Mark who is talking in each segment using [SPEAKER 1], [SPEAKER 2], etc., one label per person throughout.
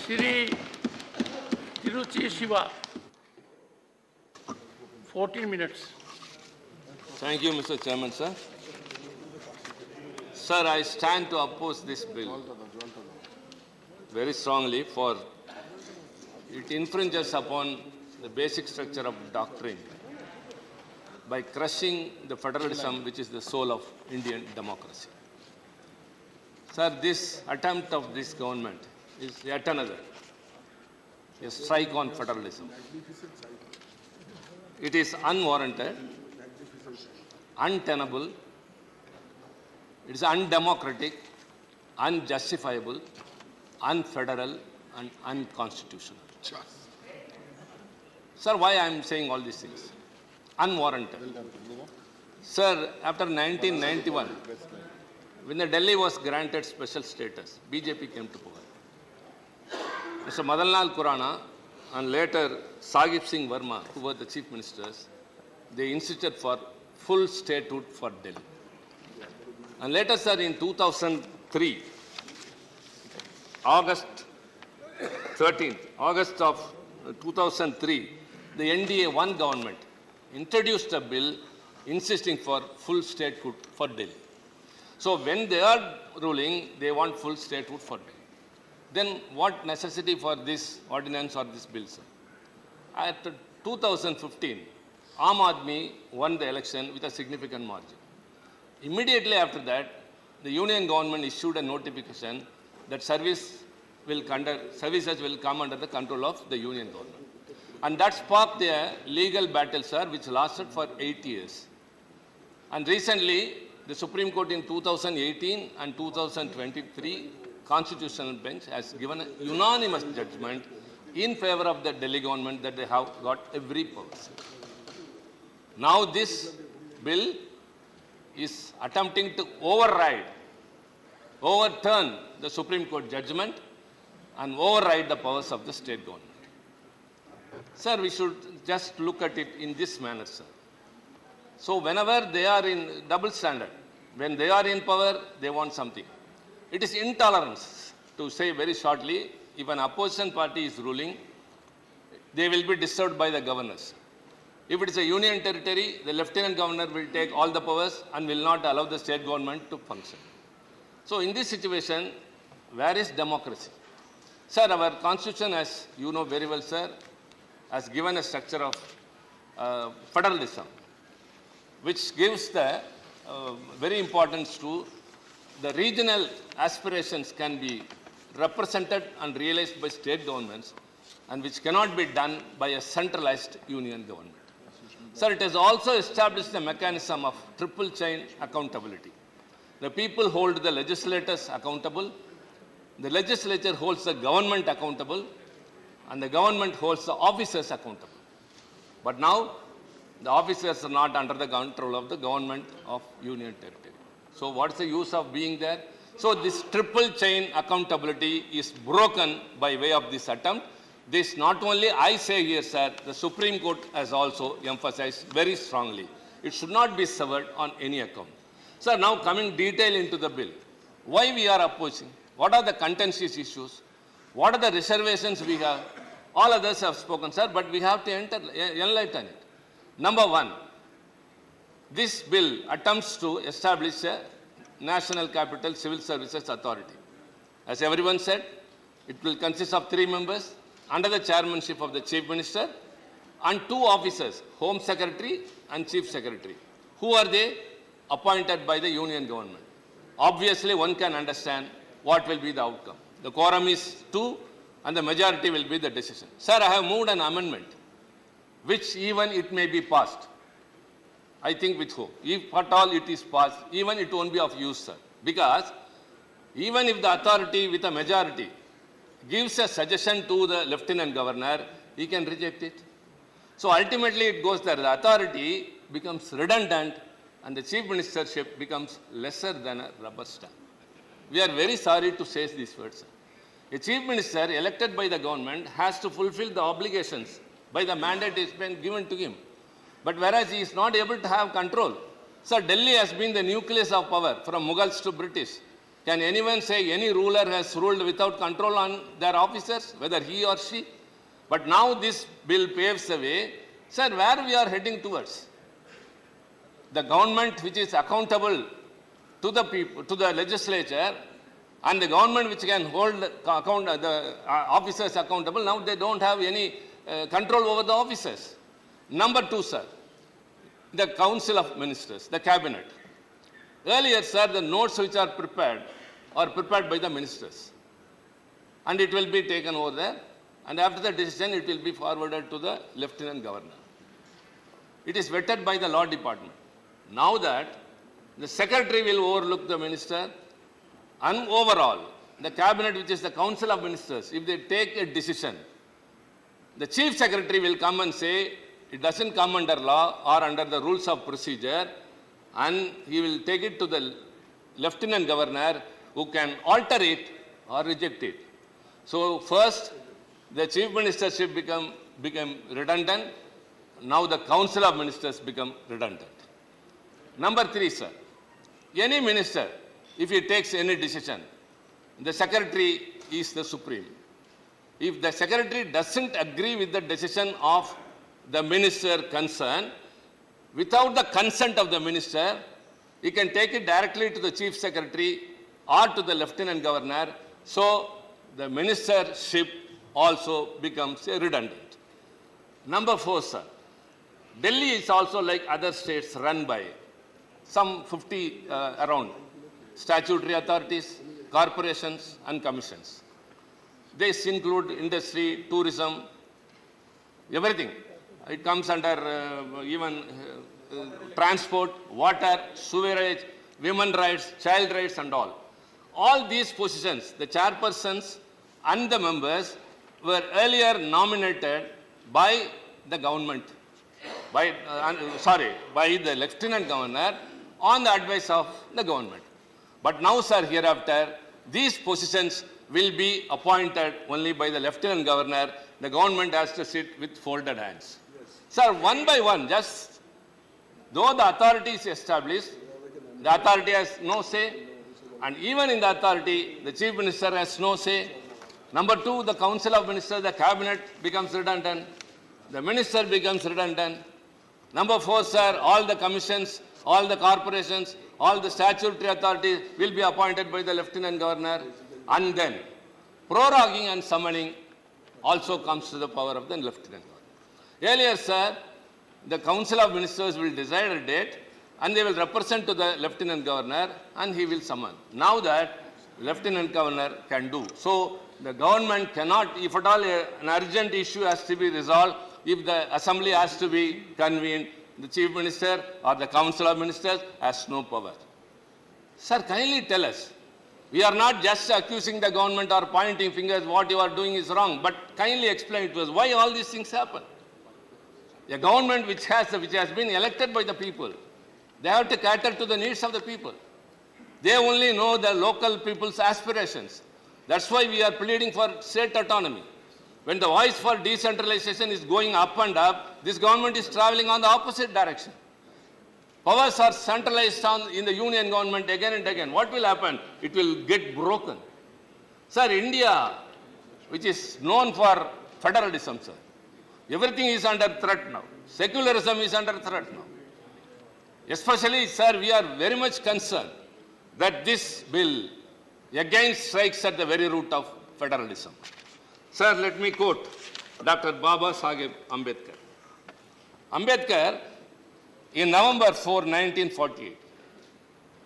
[SPEAKER 1] Sri Thiruchi Siva, 14 minutes.
[SPEAKER 2] Thank you, Mr. Chairman, sir. Sir, I stand to oppose this bill very strongly, for it infringes upon the basic structure of doctrine by crushing the federalism which is the soul of Indian democracy. Sir, this attempt of this government is yet another a strike on federalism. It is unwarranted, untenable, it is undemocratic, unjustifiable, unfederal, and unconstitutional. Sir, why I am saying all these things? Unwarranted. Sir, after 1991, when the Delhi was granted special status, BJP came to power. Mr. Madanlal Khurana and later Sahib Singh Verma, who were the chief ministers, they insisted for full statehood for Delhi. And later, sir, in 2003, August of 2003, the NDA-1 government introduced a bill insisting for full statehood for Delhi. So when they are ruling, they want full statehood for Delhi. Then what necessity for this ordinance or this bill, sir? At 2015, Aam Aadmi won the election with a significant margin. Immediately after that, the union government issued a notification that services will come under the control of the union government. And that sparked a legal battle, sir, which lasted for 8 years. And recently, the Supreme Court in 2018 and 2023 Constitutional Bench has given a unanimous judgment in favor of the Delhi government that they have got every power. Now this bill is attempting to overturn the Supreme Court judgment and override the powers of the state government. Sir, we should just look at it in this manner, sir. So whenever they are in double standard, when they are in power, they want something. It is intolerance, to say very shortly, if an opposition party is ruling, they will be disturbed by the governors. If it is a union territory, the lieutenant governor will take all the powers and will not allow the state government to function. So in this situation, where is democracy? Sir, our constitution, as you know very well, sir, has given a structure of federalism, which gives the very importance to the regional aspirations can be represented and realized by state governments, and which cannot be done by a centralized union government. Sir, it has also established a mechanism of triple chain accountability. The people hold the legislators accountable, the legislature holds the government accountable, and the government holds the officers accountable. But now, the officers are not under the control of the government of union territory. So what's the use of being there? So this triple chain accountability is broken by way of this attempt. This not only I say here, sir, the Supreme Court has also emphasized very strongly. It should not be severed on any account. Sir, now coming detail into the bill. Why we are opposing? What are the contentious issues? What are the reservations we have? All others have spoken, sir, but we have to enlighten it. Number one, this bill attempts to establish a National Capital Civil Services Authority. As everyone said, it will consist of 3 members under the chairmanship of the Chief Minister and 2 officers, Home Secretary and Chief Secretary. Who are they? Appointed by the Union government. Obviously, one can understand what will be the outcome. The quorum is 2 and the majority will be the decision. Sir, I have moved an amendment which even it may be passed. I think with hope. If at all it is passed, even it won't be of use, sir. Because even if the authority with a majority gives a suggestion to the lieutenant governor, he can reject it. So ultimately it goes there. The authority becomes redundant and the chief ministership becomes lesser than a rubber stamp. We are very sorry to say these words, sir. A chief minister elected by the government has to fulfill the obligations by the mandate is been given to him. But whereas he is not able to have control. Sir, Delhi has been the nucleus of power from Mughals to British. Can anyone say any ruler has ruled without control on their officers, whether he or she? But now this bill paves the way. Sir, where we are heading towards? The government which is accountable to the people, to the legislature, and the government which can hold the officers accountable, now they don't have any control over the officers. Number two, sir, the Council of Ministers, the Cabinet. Earlier, sir, the notes which are prepared by the ministers. And it will be taken over there. And after the decision, it will be forwarded to the Lieutenant Governor. It is vetted by the Law Department. Now that the Secretary will overlook the minister, and overall, the Cabinet, which is the Council of Ministers, if they take a decision, the Chief Secretary will come and say, it doesn't come under law or under the rules of procedure, and he will take it to the Lieutenant Governor, who can alter it or reject it. So first, the Chief Ministership became redundant. Now the Council of Ministers become redundant. Number three, sir, any minister, if he takes any decision, the Secretary is the supreme. If the Secretary doesn't agree with the decision of the minister concerned, without the consent of the minister, he can take it directly to the Chief Secretary or to the Lieutenant Governor. So the ministership also becomes redundant. Number four, sir, Delhi is also like other states run by some 50 around statutory authorities, corporations and commissions. These include industry, tourism, everything. It comes under even transport, water, sewerage, women rights, child rights and all. All these positions, the chairpersons and the members were earlier nominated by the government, by the Lieutenant Governor on the advice of the government. But now, sir, hereafter, these positions will be appointed only by the Lieutenant Governor. The government has to sit with folded hands. Yes. Sir, one by one, just though the authority is established, the authority has no say, and even in the authority, the Chief Minister has no say. Number two, the Council of Ministers, the Cabinet becomes redundant, the Minister becomes redundant. Number four, sir, all the commissions, all the corporations, all the statutory authorities will be appointed by the Lieutenant Governor, and then proroguing and summoning also comes to the power of the Lieutenant Governor. Earlier, sir, the Council of Ministers will decide a date and they will represent to the Lieutenant Governor and he will summon. Now that Lieutenant Governor can do. So the government cannot, if at all an urgent issue has to be resolved, if the assembly has to be convened, the Chief Minister or the Council of Ministers has no power. Sir, kindly tell us. We are not just accusing the government or pointing fingers, what you are doing is wrong, but kindly explain to us why all these things happen. A government which has been elected by the people, they have to cater to the needs of the people. They only know the local people's aspirations. That's why we are pleading for state autonomy. When the voice for decentralization is going up and up, this government is traveling on the opposite direction. Powers are centralized in the union government again and again. What will happen? It will get broken. Sir, India, which is known for federalism, sir, everything is under threat now. Secularism is under threat now. Especially, sir, we are very much concerned that this bill again strikes at the very root of federalism. Sir, let me quote Dr. Baba Saheb Ambedkar. Ambedkar, in November 4, 1948,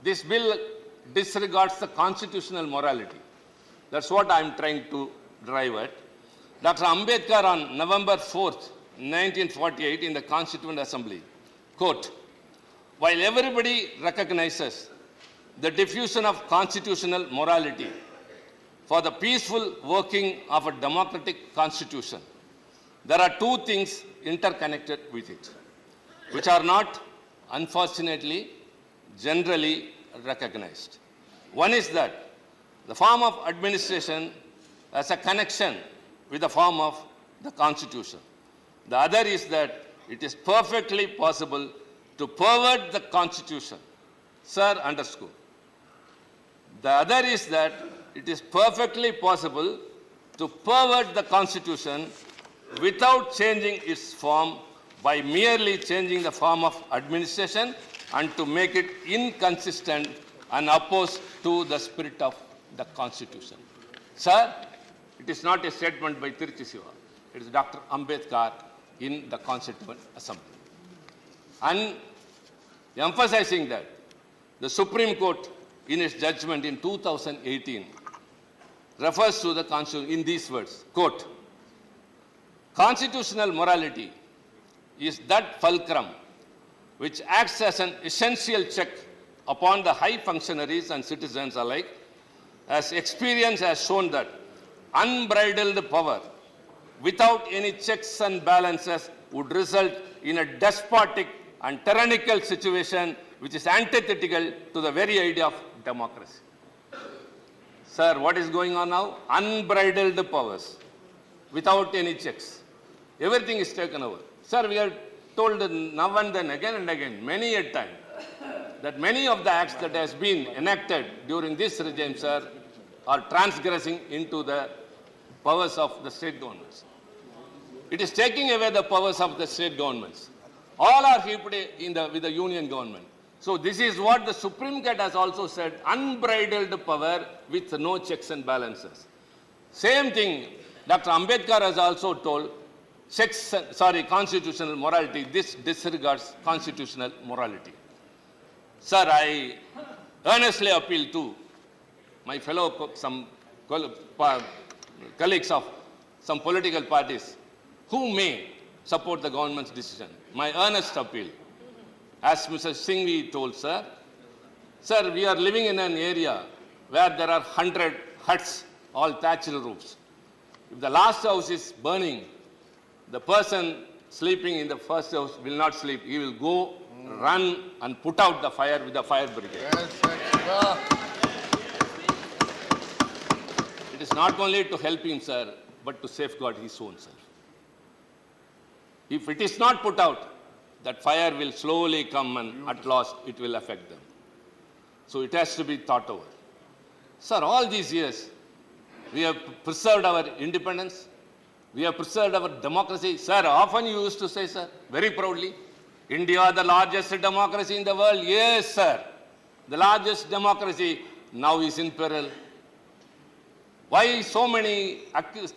[SPEAKER 2] this bill disregards the constitutional morality. That's what I'm trying to drive at. Dr. Ambedkar on November 4th, 1948 in the Constituent Assembly, quote, while everybody recognizes the diffusion of constitutional morality for the peaceful working of a democratic constitution, there are two things interconnected with it, which are not, unfortunately, generally recognized. One is that the form of administration has a connection with the form of the Constitution. The other is that it is perfectly possible to pervert the Constitution. Sir, underscore. The other is that it is perfectly possible to pervert the constitution without changing its form by merely changing the form of administration and to make it inconsistent and opposed to the spirit of the constitution. Sir, it is not a statement by Thiruchi Siva. It is Dr. Ambedkar in the Constituent Assembly. And emphasizing that, the Supreme Court in its judgment in 2018 refers to the Constitution in these words, quote, constitutional morality is that fulcrum which acts as an essential check upon the high functionaries and citizens alike, as experience has shown that unbridled power without any checks and balances would result in a despotic and tyrannical situation which is antithetical to the very idea of democracy. Sir, what is going on now? Unbridled powers without any checks. Everything is taken over. Sir, we have told now and then, again and again, many a time, that many of the acts that has been enacted during this regime, sir, are transgressing into the powers of the state governments. It is taking away the powers of the state governments. All are heaped with the union government. So this is what the Supreme Court has also said, unbridled power with no checks and balances. Same thing, Dr. Ambedkar has also told, constitutional morality, this disregards constitutional morality. Sir, I earnestly appeal to my fellow colleagues of some political parties who may support the government's decision. My earnest appeal, as Mr. Singhvi told, sir, we are living in an area where there are 100 huts, all thatched roofs. If the last house is burning, the person sleeping in the first house will not sleep. He will go, run and put out the fire with the fire brigade. Yes, it is not only to help him, sir, but to safeguard his own self. If it is not put out, that fire will slowly come and at last it will affect them. So it has to be thought over. Sir, all these years, we have preserved our independence. We have preserved our democracy. Sir, often you used to say, sir, very proudly, India, the largest democracy in the world. Yes, sir. The largest democracy now is in peril. Why so many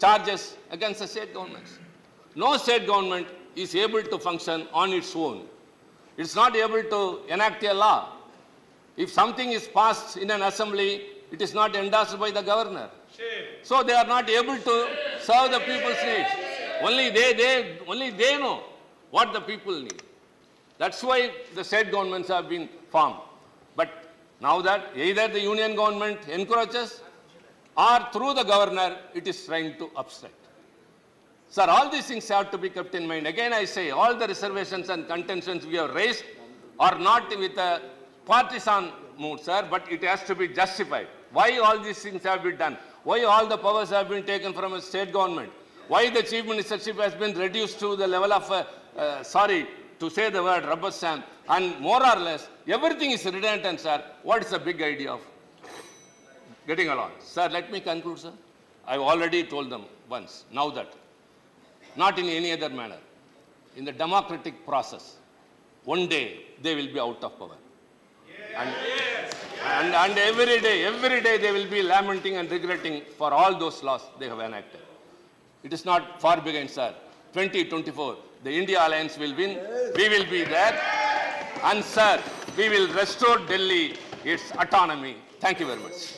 [SPEAKER 2] charges against the state governments? No state government is able to function on its own. It's not able to enact a law. If something is passed in an assembly, it is not endorsed by the governor. So they are not able to serve the people's needs. Only they know what the people need. That's why the state governments have been formed. But now that either the union government encourages or through the governor, it is trying to obstruct. Sir, all these things have to be kept in mind. Again, I say, all the reservations and contentions we have raised are not with a partisan mood, sir, but it has to be justified. Why all these things have been done? Why all the powers have been taken from a state government? Why the chief ministership has been reduced to the level of, to say the word rubber stamp, and more or less, everything is redundant, sir. What is the big idea of getting along? Sir, let me conclude, sir. I've already told them once, now that, not in any other manner. In the democratic process, one day they will be out of power. And every day they will be lamenting and regretting for all those laws they have enacted. It is not far behind, sir. 2024, the India Alliance will win. We will be there. And, sir, we will restore Delhi its autonomy. Thank you very much.